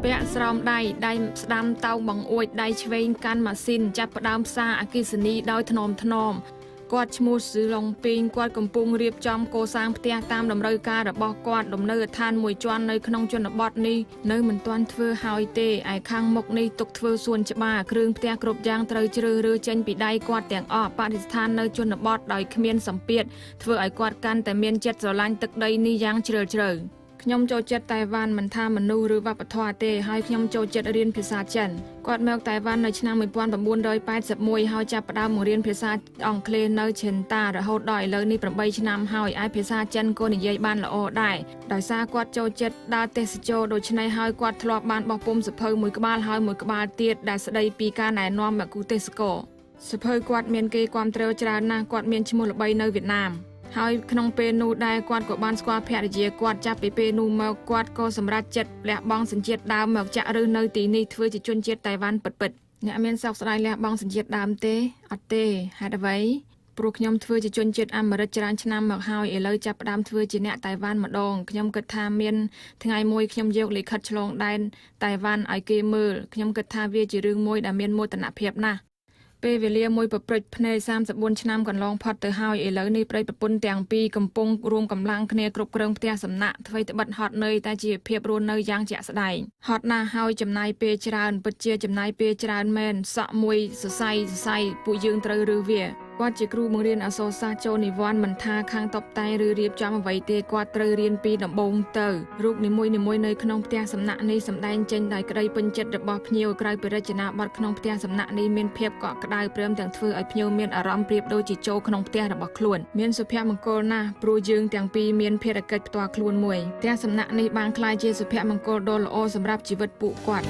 ពាក់ស្រោមដៃស្ដាំតោងបង្អួចដៃឆ្វេងកាន់ម៉ាស៊ីនចាប់ផ្ដើមផ្សារអគ្គិសនីដោយថ្នមគាត់ឈ្មោះស៊ឺឡុងពីងគាត់កំពុងរៀបចំកសាងផ្ទះតាមតម្រូវការរបស់គាត់លំនៅដ្ឋានមួយជាន់នៅក្នុងជនបទនេះនៅមិនទាន់ធ្វើហើយទេឯខាងមុខនេះទុកធ្វើសួនច្បារគ្រឿងផ្ទះគ្រប់យ៉ាងត្រូវជ្រើសរើសចេញពីដៃគាត់ទាំងអស់បរិស្ថាននៅជនបទដោយគ្មានសម្ពាធធ្វើឲ្យគាត់កាន់តែមានចិត្តស្រឡាញ់ទឹកដីនេះយ៉ាងជ្រាលជ្រៅខ្ញុំចូលចិត្តតៃវ៉ាន់មិនថាមនុស្សឬវប្បធម៌ទេហើយខ្ញុំចូលចិត្តរៀនភាសាចិនគាត់មកតៃវ៉ាន់នៅឆ្នាំ1981ហើយចាប់ផ្ដើមមករៀនភាសាអង់គ្លេសនៅឆិនតារហូតដល់ឥឡូវនេះ8ឆ្នាំហើយឯភាសាចិនក៏និយាយបានល្អដែរដោយសារគាត់ចូលចិត្តដើរទេសចរដូច្នេះហើយគាត់ធ្លាប់បានបោះពុម្ពសភៅមួយក្បាលហើយមួយក្បាលទៀតដែលស្ដីពីការណែនាំមកគូទេសករសភៅគាត់មានគេគាំទ្រច្រើនណាស់គាត់មានឈ្មោះល្បីនៅវៀតណាមហើយក្នុងពេលនោះដែរគាត់ក៏បានស្គាល់ភរិយាគាត់ចាប់ពីពេលនោះមកគាត់ក៏សម្រេចចិត្តលះបង់សញ្ជាតិដើមមកចាក់ឫសនៅទីនេះធ្វើជាជនជាតិតៃវ៉ាន់ពិតៗអ្នកមានសោកស្ដាយលះបង់សញ្ជាតិដើមទេអត់ទេហេតុអ្វីព្រោះខ្ញុំធ្វើជាជនជាតិអាមេរិកច្រើនឆ្នាំមកហើយឥឡូវចាប់ផ្ដើមធ្វើជាអ្នកតៃវ៉ាន់ម្ដងខ្ញុំគិតថាមានថ្ងៃមួយខ្ញុំយកលិខិតឆ្លងដែនតៃវ៉ាន់ឲ្យគេមើលខ្ញុំគិតថាវាជារឿងមួយដែលមានមោទនភាពណាស់ពេលវេលាមួយប្រព្រឹត្តភ្នែក34ឆ្នាំកន្លងផុតទៅហើយឥឡូវនេះប្រិយប្រពន្ធទាំងពីរកំពុងរួមកម្លាំងគ្នាគ្រប់គ្រងផ្ទះសំណាក់អ្វីត្បិតហត់នឿយតែជាភាពរស់នៅយ៉ាងជាក់ស្ដែងហត់ណាស់ហើយចំណាយពេលច្រើនពិតជាចំណាយពេលច្រើនមែនសក់មួយសរសៃពួកយើងត្រូវរើសវាគាត់ជាគ្រូបង្រៀនអក្សរសាស្ត្រចូលនិវ័ន្តមិនថាខាងតុបតែងឬរៀបចំអ្វីទេគាត់ត្រូវរៀនពីដំបូងទៅរូបនីមួយៗនៅក្នុងផ្ទះសំណាក់នេះសម្ដែងចេញដោយក្តីពេញចិត្តរបស់ភ្ញៀវក្រៅពីរចនាបថក្នុងផ្ទះសំណាក់នេះមានភាពកក់ក្ដៅព្រមទាំងធ្វើឲ្យភ្ញៀវមានអារម្មណ៍ប្រៀបដូចជាចូលក្នុងផ្ទះរបស់ខ្លួនមានសុភមង្គលណាស់ព្រោះយើងទាំងពីរមានភារកិច្ចផ្ទាល់ខ្លួនមួយផ្ទះសំណាក់នេះបានក្លាយជាសុភមង្គលដ៏ល្អសម្រាប់ជីវិតពួកគាត់